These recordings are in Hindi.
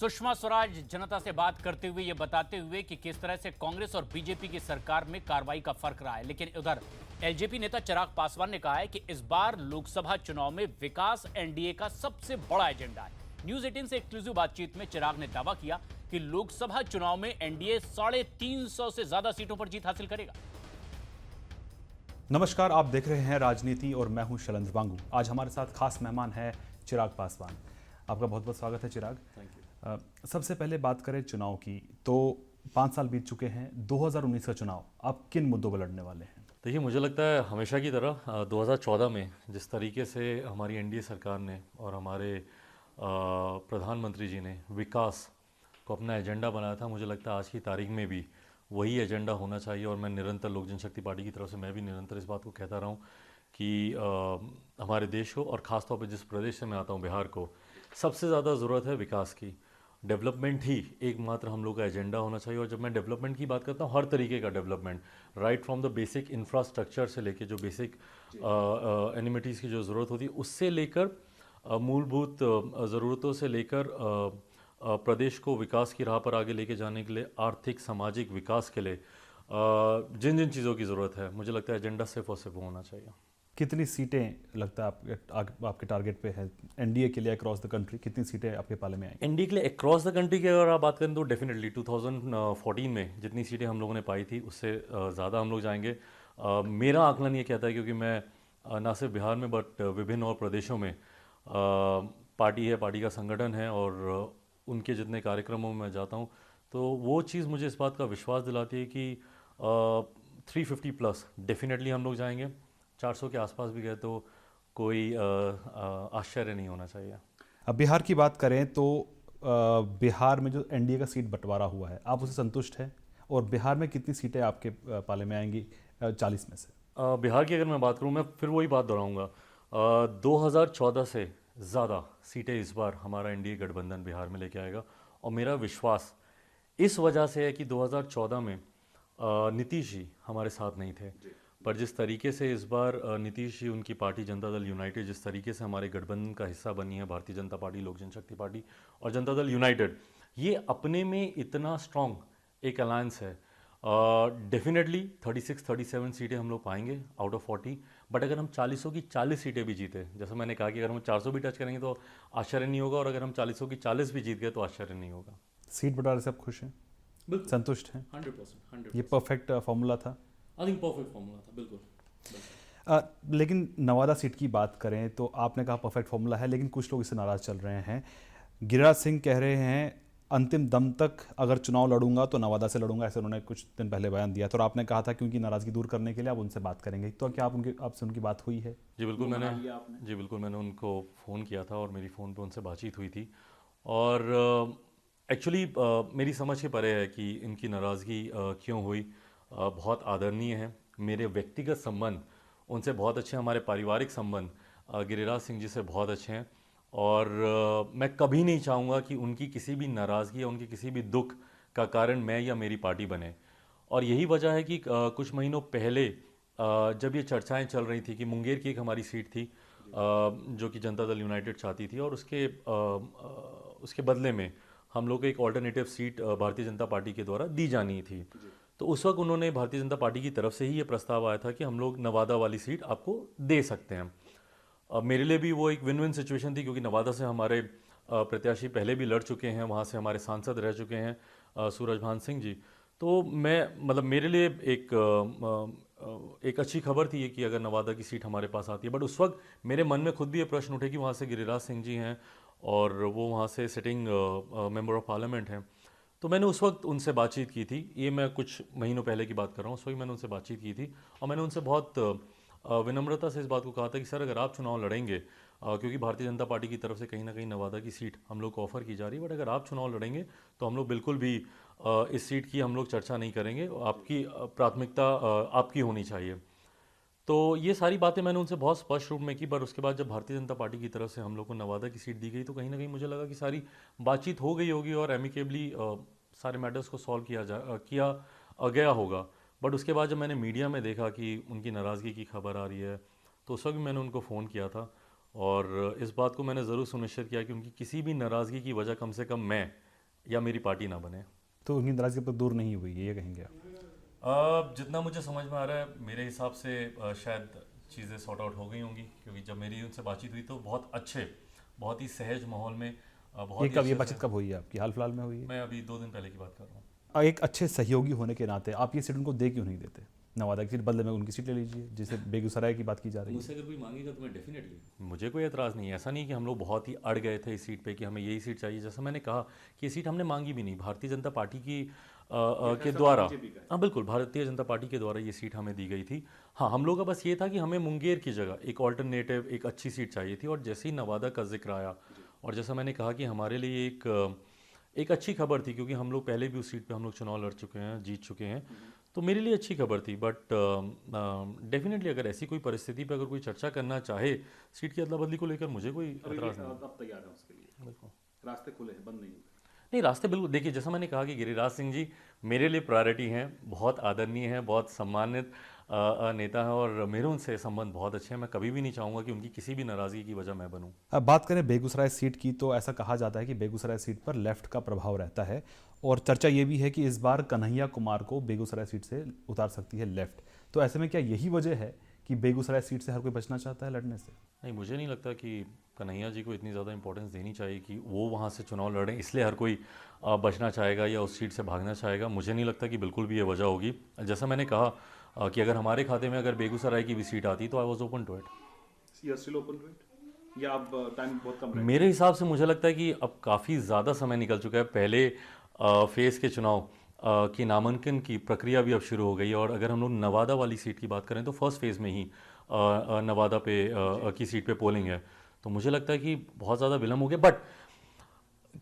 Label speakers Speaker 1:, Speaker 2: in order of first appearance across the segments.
Speaker 1: सुषमा स्वराज जनता से बात करते हुए ये बताते हुए कि किस तरह से कांग्रेस और बीजेपी की सरकार में कार्रवाई का फर्क रहा है। लेकिन उधर एलजेपी नेता चिराग पासवान ने कहा है कि इस बार लोकसभा चुनाव में विकास एनडीए का सबसे बड़ा एजेंडा है। न्यूज 18 से एक्सक्लूसिव बातचीत में चिराग ने दावा किया कि लोकसभा चुनाव में एनडीए 350 से ज्यादा सीटों पर जीत हासिल करेगा।
Speaker 2: नमस्कार, आप देख रहे हैं राजनीति और मैं हूं शैलेंद्र वांगू। आज हमारे साथ खास मेहमान है चिराग पासवान। आपका बहुत बहुत स्वागत है चिराग।
Speaker 3: Thank you.
Speaker 2: सबसे पहले बात करें चुनाव की, तो 5 साल बीत चुके हैं। 2019 का चुनाव आप किन मुद्दों पर लड़ने वाले हैं?
Speaker 3: देखिए, मुझे लगता है हमेशा की तरह 2014 में जिस तरीके से हमारी एनडीए सरकार ने और हमारे प्रधानमंत्री जी ने विकास को अपना एजेंडा बनाया था, मुझे लगता है आज की तारीख में भी वही एजेंडा होना चाहिए। और मैं निरंतर लोक जनशक्ति पार्टी की तरफ से मैं भी निरंतर इस बात को कहता रहा हूँ कि हमारे देश को और ख़ासतौर पर जिस प्रदेश से मैं आता हूँ, बिहार को, सबसे ज़्यादा ज़रूरत है विकास की। डेवलपमेंट ही एकमात्र हम लोग का एजेंडा होना चाहिए। और जब मैं डेवलपमेंट की बात करता हूँ, हर तरीके का development, right from the basic infrastructure से लेके जो बेसिक एनिमिटीज़ की जो ज़रूरत होती है उससे लेकर मूलभूत ज़रूरतों से लेकर प्रदेश को विकास की राह पर आगे लेके जाने के लिए, आर्थिक सामाजिक विकास के लिए जिन जिन चीज़ों की ज़रूरत है, मुझे लगता है एजेंडा सिर्फ और सिर्फ होना चाहिए।
Speaker 2: कितनी सीटें लगता है आपके टारगेट पे है एनडीए के लिए अक्रॉस द कंट्री? कितनी सीटें आपके पाले में आएंगी
Speaker 3: एनडीए के लिए अक्रॉस द कंट्री की अगर आप बात करें तो डेफिनेटली 2014 में जितनी सीटें हम लोगों ने पाई थी उससे ज़्यादा हम लोग जाएंगे। मेरा आकलन ये कहता है, क्योंकि मैं ना सिर्फ बिहार में बट विभिन्न और प्रदेशों में पार्टी है, पार्टी का संगठन है और उनके जितने कार्यक्रमों में मैं जाता हूँ, तो वो चीज़ मुझे इस बात का विश्वास दिलाती है कि 350 प्लस डेफिनेटली हम लोग जाएंगे। 400 के आसपास भी गए तो कोई आश्चर्य नहीं होना चाहिए।
Speaker 2: अब बिहार की बात करें तो बिहार में जो एनडीए का सीट बंटवारा हुआ है, आप उससे संतुष्ट हैं? और बिहार में कितनी सीटें आपके पाले में आएंगी 40 में से?
Speaker 3: बिहार की अगर मैं बात करूं, मैं फिर वही बात दोहराऊंगा, 2014 से ज़्यादा सीटें इस बार हमारा एनडीए गठबंधन बिहार में लेके आएगा। और मेरा विश्वास इस वजह से है कि 2014 में नीतीश जी हमारे साथ नहीं थे, पर जिस तरीके से इस बार नीतीश जी, उनकी पार्टी जनता दल यूनाइटेड जिस तरीके से हमारे गठबंधन का हिस्सा बनी है, भारतीय जनता पार्टी, लोक जनशक्ति पार्टी और जनता दल यूनाइटेड, ये अपने में इतना स्ट्रॉन्ग एक अलायंस है। डेफिनेटली 36-37 सीटें हम लोग पाएंगे आउट ऑफ 40। बट अगर हम 40 की 40 सीटें भी जीते, जैसा मैंने कहा कि अगर हम 400 भी टच करेंगे तो आश्चर्य नहीं होगा, और अगर हम 40 की 40 भी जीत गए तो आश्चर्य नहीं होगा।
Speaker 2: सीट बंटवारे से आप खुश हैं?
Speaker 3: बिल्कुल,
Speaker 2: संतुष्ट हैं?
Speaker 3: 100%।
Speaker 2: ये परफेक्ट फॉर्मूला था?
Speaker 3: आई थिंक परफेक्ट फॉर्मूला था, बिल्कुल।
Speaker 2: लेकिन नवादा सीट की बात करें तो आपने कहा परफेक्ट फॉर्मूला है, लेकिन कुछ लोग इससे नाराज चल रहे हैं। गिरिराज सिंह कह रहे हैं अंतिम दम तक अगर चुनाव लड़ूंगा तो नवादा से लड़ूंगा, ऐसे उन्होंने कुछ दिन पहले बयान दिया था। और आपने कहा था कि उनकी नाराजगी दूर करने के लिए आप उनसे बात करेंगे, तो क्या आपसे उनकी बात हुई है?
Speaker 3: जी बिल्कुल, मैंने उनको फ़ोन किया था और मेरी फ़ोन पे उनसे बातचीत हुई थी। और एक्चुअली मेरी समझ के परे है कि इनकी नाराज़गी क्यों हुई। बहुत आदरणीय है, मेरे व्यक्तिगत संबंध उनसे बहुत अच्छे हैं, हमारे पारिवारिक संबंध गिरिराज सिंह जी से बहुत अच्छे हैं। और मैं कभी नहीं चाहूँगा कि उनकी किसी भी नाराज़गी या उनके किसी भी दुख का कारण मैं या मेरी पार्टी बने। और यही वजह है कि कुछ महीनों पहले जब ये चर्चाएं चल रही थी कि मुंगेर की एक हमारी सीट थी जो कि जनता दल यूनाइटेड चाहती थी, और उसके बदले में हम लोग को एक alternative seat Bharatiya Janata party के द्वारा दी जानी थी। तो उस वक्त उन्होंने, भारतीय जनता पार्टी की तरफ से ही ये प्रस्ताव आया था कि हम लोग नवादा वाली सीट आपको दे सकते हैं। मेरे लिए भी वो एक विन विन सिचुएशन थी, क्योंकि नवादा से हमारे प्रत्याशी पहले भी लड़ चुके हैं, वहाँ से हमारे सांसद रह चुके हैं सूरजभान सिंह जी। तो मेरे लिए एक अच्छी खबर थी ये कि अगर नवादा की सीट हमारे पास आती है। बट उस वक्त मेरे मन में खुद भी ये प्रश्न उठे कि वहाँ से गिरिराज सिंह जी हैं और वो वहाँ से सिटिंग मेंबर ऑफ पार्लियामेंट हैं। तो मैंने उस वक्त उनसे बातचीत की थी, ये मैं कुछ महीनों पहले की बात कर रहा हूँ। उस वक्त मैंने उनसे बातचीत की थी और मैंने उनसे बहुत विनम्रता से इस बात को कहा था कि सर, अगर आप चुनाव लड़ेंगे, क्योंकि भारतीय जनता पार्टी की तरफ से कहीं ना कहीं नवादा की सीट हम लोग को ऑफर की जा रही है, बट अगर आप चुनाव लड़ेंगे तो हम लोग बिल्कुल भी इस सीट की हम लोग चर्चा नहीं करेंगे, आपकी प्राथमिकता आपकी होनी चाहिए। तो ये सारी बातें मैंने उनसे बहुत स्पष्ट रूप में की। पर उसके बाद जब भारतीय जनता पार्टी की तरफ से हम लोग को नवादा की सीट दी गई तो कहीं ना कहीं मुझे लगा कि सारी बातचीत हो गई होगी और एमिकेबली सारे मैटर्स को सॉल्व किया गया होगा। बट उसके बाद जब मैंने मीडिया में देखा कि उनकी नाराज़गी की खबर आ रही है, तो उस वक्त भी मैंने उनको फ़ोन किया था और इस बात को मैंने ज़रूर सुनिश्चित किया कि उनकी किसी भी नाराज़गी की वजह कम से कम मैं या मेरी पार्टी ना बने।
Speaker 2: तो उनकी नाराजगी अब तक दूर नहीं हुई है, ये कहेंगे आप?
Speaker 3: जितना मुझे समझ में आ रहा है मेरे हिसाब से शायद चीज़ें सॉर्ट आउट हो गई होंगी, क्योंकि जब मेरी उनसे बातचीत हुई तो बहुत अच्छे, बहुत ही सहज माहौल में बहुत
Speaker 2: ये
Speaker 3: ही
Speaker 2: कब, ये
Speaker 3: अच्छे
Speaker 2: बातचीत
Speaker 3: से।
Speaker 2: कब हुई है आपकी? हाल फिलहाल में हुई है?
Speaker 3: मैं अभी 2 दिन पहले की बात कर रहा हूँ।
Speaker 2: एक अच्छे सहयोगी होने के नाते आप ये सीट उनको दे क्यों नहीं देते? नवादा की सीट बदले में उनकी सीट ले लीजिए, जैसे बेगूसराय की बात की जा रही है।
Speaker 3: मुझसे अगर कोई मांगेगा तो मैं डेफिनेटली, मुझे कोई एतराज़ नहीं है। ऐसा नहीं कि हम लोग बहुत ही अड़ गए थे इस सीट पे कि हमें यही सीट चाहिए। जैसा मैंने कहा कि ये सीट हमने मांगी भी नहीं, भारतीय जनता पार्टी की के द्वारा, हाँ बिल्कुल, भारतीय जनता पार्टी के द्वारा ये सीट हमें दी गई थी। हाँ, हम लोग का बस ये था कि हमें मुंगेर की जगह एक ऑल्टरनेटिव, एक अच्छी सीट चाहिए थी। और जैसे ही नवादा का जिक्र आया, और जैसा मैंने कहा कि हमारे लिए एक अच्छी खबर थी, क्योंकि हम लोग पहले भी उस सीट पे हम लोग चुनाव लड़ चुके हैं, जीत चुके हैं, तो मेरे लिए अच्छी खबर थी। बट डेफिनेटली अगर ऐसी कोई परिस्थिति पे अगर कोई चर्चा करना चाहे सीट की अदला बदली को लेकर, मुझे कोई एतराज़ नहीं।
Speaker 2: अब तैयार है उसके लिए,
Speaker 3: बिल्कुल
Speaker 2: रास्ते खुले हैं, बंद नहीं हुए।
Speaker 3: नहीं, रास्ते बिल्कुल, देखिए जैसा मैंने कहा कि गिरिराज सिंह जी मेरे लिए प्रायोरिटी हैं, बहुत आदरणीय हैं, बहुत सम्मानित नेता हैं, और मेरे उनसे संबंध बहुत अच्छे हैं। मैं कभी भी नहीं चाहूँगा कि उनकी किसी भी नाराज़गी की वजह मैं बनूँ।
Speaker 2: अब बात करें बेगूसराय सीट की, तो ऐसा कहा जाता है कि बेगूसराय सीट पर लेफ्ट का प्रभाव रहता है, और चर्चा ये भी है कि इस बार कन्हैया कुमार को बेगूसराय सीट से उतार सकती है लेफ्ट। तो ऐसे में क्या यही वजह है कि बेगूसराय सीट से हर कोई बचना चाहता है लड़ने से?
Speaker 3: नहीं, मुझे नहीं लगता कि कन्हैया जी को इतनी ज़्यादा इंपॉर्टेंस देनी चाहिए कि वो वहाँ से चुनाव लड़ें, इसलिए हर कोई बचना चाहेगा या उस सीट से भागना चाहेगा। मुझे नहीं लगता कि बिल्कुल भी ये वजह होगी। जैसा मैंने कहा कि अगर हमारे खाते में अगर बेगूसराय की भी सीट आती तो I was open to it.
Speaker 2: You are still open to it, या अब टाइम बहुत कम रहेगा?
Speaker 3: मेरे हिसाब से मुझे लगता है कि अब काफ़ी ज़्यादा समय निकल चुका है। पहले फेज़ के चुनाव की नामांकन की प्रक्रिया भी अब शुरू हो गई है, और अगर हम लोग नवादा वाली सीट की बात करें तो फर्स्ट फेज़ में ही नवादा पे की सीट पे पोलिंग है। तो मुझे लगता है कि बहुत ज़्यादा विलम्ब हो गया। बट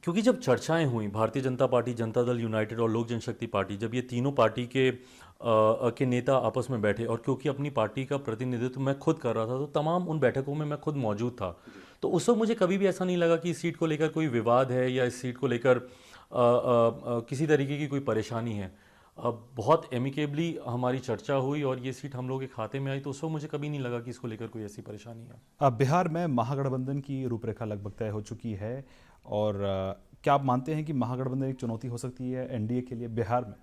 Speaker 3: क्योंकि जब चर्चाएं हुई, भारतीय जनता पार्टी, जनता दल यूनाइटेड और लोक जनशक्ति पार्टी, जब ये तीनों पार्टी के नेता आपस में बैठे, और क्योंकि अपनी पार्टी का प्रतिनिधित्व मैं खुद कर रहा था, तो तमाम उन बैठकों में मैं खुद मौजूद था। तो उस वक्त मुझे कभी भी ऐसा नहीं लगा कि इस सीट को लेकर कोई विवाद है या इस सीट को लेकर किसी तरीके की कोई परेशानी है। बहुत एमिकेबली हमारी चर्चा हुई और ये सीट हम लोग के खाते में आई, तो उस वक्त मुझे कभी नहीं लगा कि इसको लेकर कोई ऐसी परेशानी है।
Speaker 2: अब बिहार में महागठबंधन की रूपरेखा लगभग तय हो चुकी है, और क्या आप मानते हैं कि महागठबंधन एक चुनौती हो सकती है एनडीए के लिए बिहार में?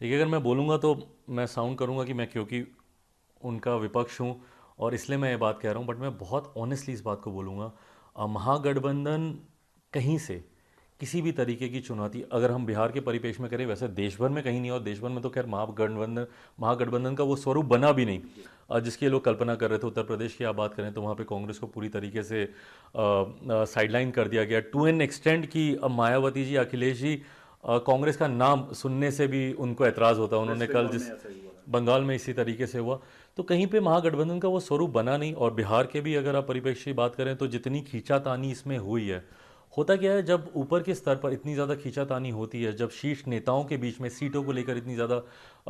Speaker 3: देखिए, अगर मैं बोलूँगा तो मैं साउंड करूँगा कि मैं क्योंकि उनका विपक्ष हूँ और इसलिए मैं ये बात कह रहा हूँ, बट मैं बहुत ऑनेस्टली इस बात को बोलूँगा, महागठबंधन कहीं से किसी भी तरीके की चुनौती अगर हम बिहार के परिपेक्ष में करें, वैसे देश भर में कहीं नहीं, और देश भर में तो खैर महागठबंधन का वो स्वरूप बना भी नहीं जिसकी लोग कल्पना कर रहे थे। उत्तर प्रदेश की आप बात करें तो वहाँ पे कांग्रेस को पूरी तरीके से साइडलाइन कर दिया गया, टू एन एक्सटेंड की मायावती जी, अखिलेश जी कांग्रेस का नाम सुनने से भी उनको एतराज़ होता। उन्होंने कल जिस बंगाल में इसी तरीके से हुआ, तो कहीं पे महागठबंधन का वो स्वरूप बना नहीं। और बिहार के भी अगर आप परिप्रेक्ष्य की बात करें तो जितनी खींचातानी इसमें हुई है, होता क्या है, जब ऊपर के स्तर पर इतनी ज़्यादा खींचातानी होती है, जब शीर्ष नेताओं के बीच में सीटों को लेकर इतनी ज़्यादा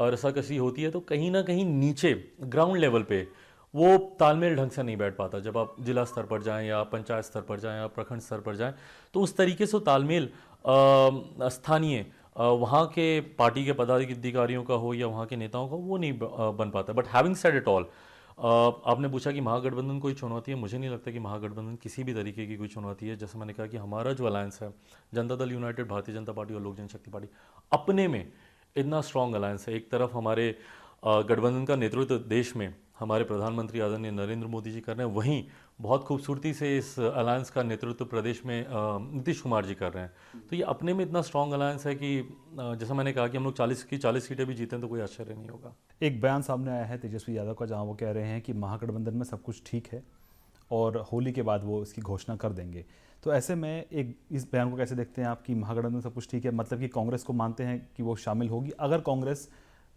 Speaker 3: रसाकसी होती है, तो कहीं ना कहीं नीचे ग्राउंड लेवल पे वो तालमेल ढंग से नहीं बैठ पाता। जब आप जिला स्तर पर जाएं या पंचायत स्तर पर जाएं या प्रखंड स्तर पर जाएं, तो उस तरीके से तालमेल स्थानीय वहाँ के पार्टी के पदाधिकारियों का हो या वहाँ के नेताओं का, वो नहीं बन पाता। But having said it all, आपने पूछा कि महागठबंधन कोई चुनौती है, मुझे नहीं लगता कि महागठबंधन किसी भी तरीके की कोई चुनौती है। जैसे मैंने कहा कि हमारा जो अलायंस है, जनता दल यूनाइटेड, भारतीय जनता पार्टी और लोक जनशक्ति पार्टी, अपने में इतना स्ट्रॉन्ग अलायंस है। एक तरफ हमारे गठबंधन का नेतृत्व देश में हमारे प्रधानमंत्री आदरणीय नरेंद्र मोदी जी कर रहे हैं, वहीं बहुत खूबसूरती से इस अलायंस का नेतृत्व प्रदेश में नीतीश कुमार जी कर रहे हैं। तो ये अपने में इतना स्ट्रॉन्ग अलायंस है कि जैसा मैंने कहा कि हम लोग 40 की 40 सीटें भी जीतें तो कोई आश्चर्य नहीं होगा।
Speaker 2: एक बयान सामने आया है तेजस्वी यादव का, जहां वो कह रहे हैं कि महागठबंधन में सब कुछ ठीक है और होली के बाद वो इसकी घोषणा कर देंगे। तो ऐसे में एक इस बयान को कैसे देखते हैं आप कि महागठबंधन में सब कुछ ठीक है, मतलब कि कांग्रेस को मानते हैं कि वो शामिल होगी? अगर कांग्रेस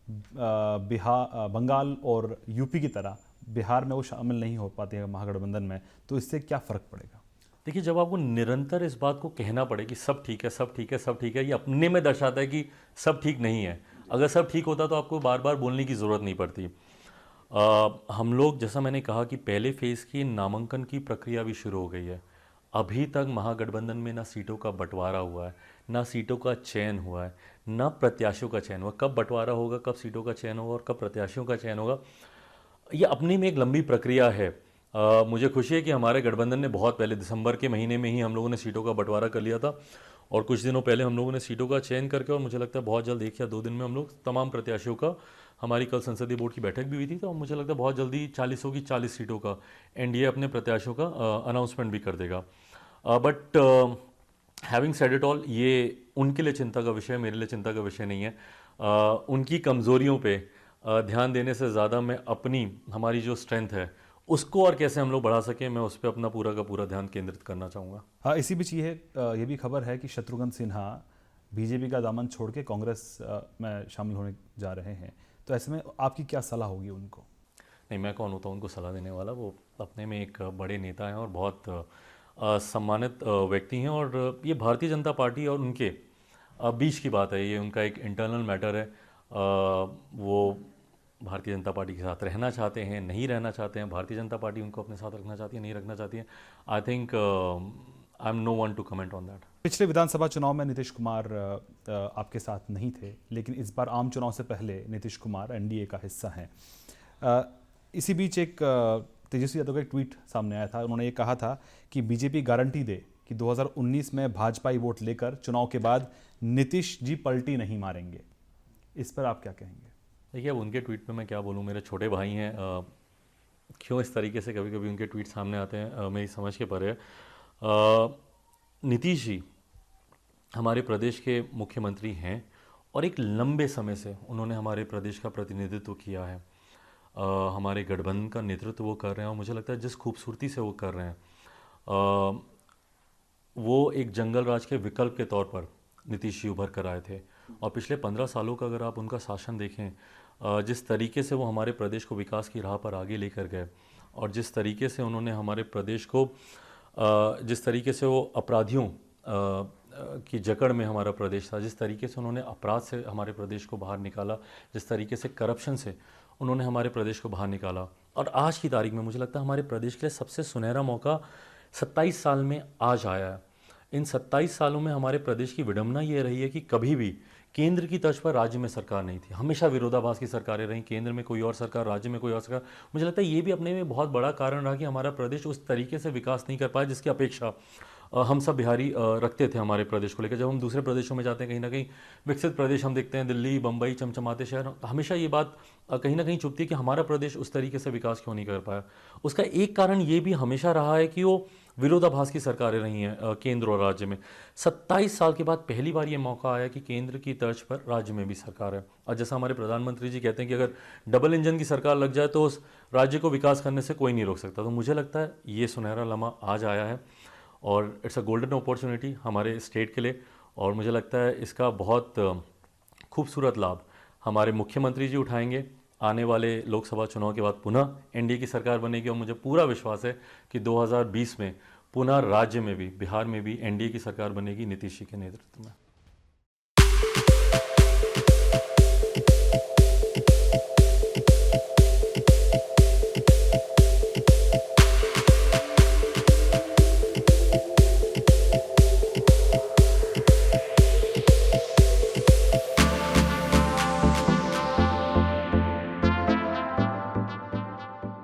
Speaker 2: बंगाल और यूपी की तरह बिहार में वो शामिल नहीं हो पाती है महागठबंधन में, तो इससे क्या फ़र्क पड़ेगा?
Speaker 3: देखिए, जब आपको निरंतर इस बात को कहना पड़े कि सब ठीक है, सब ठीक है, सब ठीक है, ये अपने में दर्शाता है कि सब ठीक नहीं है। अगर सब ठीक होता तो आपको बार बार बोलने की ज़रूरत नहीं पड़ती। हम लोग, जैसा मैंने कहा कि पहले फेज़ की नामांकन की प्रक्रिया भी शुरू हो गई है। अभी तक महागठबंधन में ना सीटों का बंटवारा हुआ है, ना सीटों का चयन हुआ है, ना प्रत्याशियों का चयन हुआ। कब बंटवारा होगा, कब सीटों का चयन होगा और कब प्रत्याशियों का चयन होगा, ये अपने में एक लंबी प्रक्रिया है। मुझे खुशी है कि हमारे गठबंधन ने बहुत पहले दिसंबर के महीने में ही हम लोगों ने सीटों का बंटवारा कर लिया था, और कुछ दिनों पहले हम लोगों ने सीटों का चयन करके, और मुझे लगता है बहुत जल्द 1 या 2 दिन में हम लोग तमाम प्रत्याशियों का, हमारी कल संसदीय बोर्ड की बैठक भी हुई थी, तो मुझे लगता है बहुत जल्दी 40 की 40 सीटों का एनडीए अपने प्रत्याशियों का अनाउंसमेंट भी कर देगा। But having said it all, ये उनके लिए चिंता का विषय, मेरे लिए चिंता का विषय नहीं है। उनकी कमज़ोरियों पे ध्यान देने से ज़्यादा मैं अपनी, हमारी जो स्ट्रेंथ है उसको और कैसे हम लोग बढ़ा सकें, मैं उस पर अपना पूरा का पूरा ध्यान केंद्रित करना चाहूँगा।
Speaker 2: हाँ, इसी बीच ये भी खबर है कि शत्रुघ्न सिन्हा बीजेपी का दामन छोड़ के कांग्रेस में शामिल होने जा रहे हैं, तो ऐसे में आपकी क्या सलाह होगी उनको?
Speaker 3: नहीं, मैं कौन होता हूँ उनको सलाह देने वाला, वो अपने में एक बड़े नेता हैं और बहुत सम्मानित व्यक्ति हैं, और ये भारतीय जनता पार्टी और उनके बीच की बात है, ये उनका एक इंटरनल मैटर है। वो भारतीय जनता पार्टी के साथ रहना चाहते हैं, नहीं रहना चाहते हैं, भारतीय जनता पार्टी उनको अपने साथ रखना चाहती है, नहीं रखना चाहती है। I think I am no one to comment on that.
Speaker 2: पिछले विधानसभा चुनाव में नीतीश कुमार आपके साथ नहीं थे, लेकिन इस बार आम चुनाव से पहले नीतीश कुमार एनडीए का हिस्सा हैं। इसी बीच एक तेजस्वी यादव का एक ट्वीट सामने आया था। उन्होंने ये कहा था कि बीजेपी गारंटी दे कि 2019 में भाजपाई वोट लेकर चुनाव के बाद नीतीश जी पलटी नहीं मारेंगे। इस पर आप क्या कहेंगे?
Speaker 3: देखिए, अब उनके ट्वीट पे मैं क्या बोलूँ, मेरे छोटे भाई हैं, क्यों इस तरीके से कभी कभी उनके ट्वीट सामने आते हैं, मेरी समझ के परे है। नीतीश जी हमारे प्रदेश के मुख्यमंत्री हैं और एक लंबे समय से उन्होंने हमारे प्रदेश का प्रतिनिधित्व किया है। हमारे गठबंधन का नेतृत्व वो कर रहे हैं, और मुझे लगता है जिस खूबसूरती से वो कर रहे हैं, वो एक जंगल राज के विकल्प के तौर पर नीतीश जी उभर कर आए थे। और पिछले 15 सालों का अगर आप उनका शासन देखें, जिस तरीके से वो हमारे प्रदेश को विकास की राह पर आगे लेकर गए, और जिस तरीके से उन्होंने हमारे प्रदेश को, जिस तरीके से वो अपराधियों की जकड़ में हमारा प्रदेश था, जिस तरीके से उन्होंने अपराध से हमारे प्रदेश को बाहर निकाला, जिस तरीके से करप्शन से उन्होंने हमारे प्रदेश को बाहर निकाला, और आज की तारीख में मुझे लगता है हमारे प्रदेश के लिए सबसे सुनहरा मौका 27 साल में आज आया है। इन 27 सालों में हमारे प्रदेश की विडंबना ये रही है कि कभी भी केंद्र की तर्ज पर राज्य में सरकार नहीं थी, हमेशा विरोधाभास की सरकारें रहीं, केंद्र में कोई और सरकार, राज्य में कोई और सरकार। मुझे लगता है ये भी अपने में बहुत बड़ा कारण रहा कि हमारा प्रदेश उस तरीके से विकास नहीं कर पाया जिसकी अपेक्षा हम सब बिहारी रखते थे हमारे प्रदेश को लेकर। जब हम दूसरे प्रदेशों में जाते हैं, कहीं ना कहीं विकसित प्रदेश हम देखते हैं, दिल्ली, बम्बई, चमचमाते शहर, हमेशा ये बात कहीं ना कहीं चुभती है कि हमारा प्रदेश उस तरीके से विकास क्यों नहीं कर पाया। उसका एक कारण ये भी हमेशा रहा है कि वो विरोधाभास की सरकारें रही हैं केंद्र और राज्य में। 27 साल के बाद पहली बार ये मौका आया कि केंद्र की तर्ज पर राज्य में भी सरकार है। और जैसा हमारे प्रधानमंत्री जी कहते हैं कि अगर डबल इंजन की सरकार लग जाए तो उस राज्य को विकास करने से कोई नहीं रोक सकता। तो मुझे लगता है ये सुनहरा लम्हा आज आया है, और इट्स अ गोल्डन अपॉर्चुनिटी हमारे स्टेट के लिए। और मुझे लगता है इसका बहुत खूबसूरत लाभ हमारे मुख्यमंत्री जी उठाएंगे। आने वाले लोकसभा चुनाव के बाद पुनः एनडीए की सरकार बनेगी, और मुझे पूरा विश्वास है कि 2020 में पुनः राज्य में भी, बिहार में भी एनडीए की सरकार बनेगी नीतीश जी के नेतृत्व में।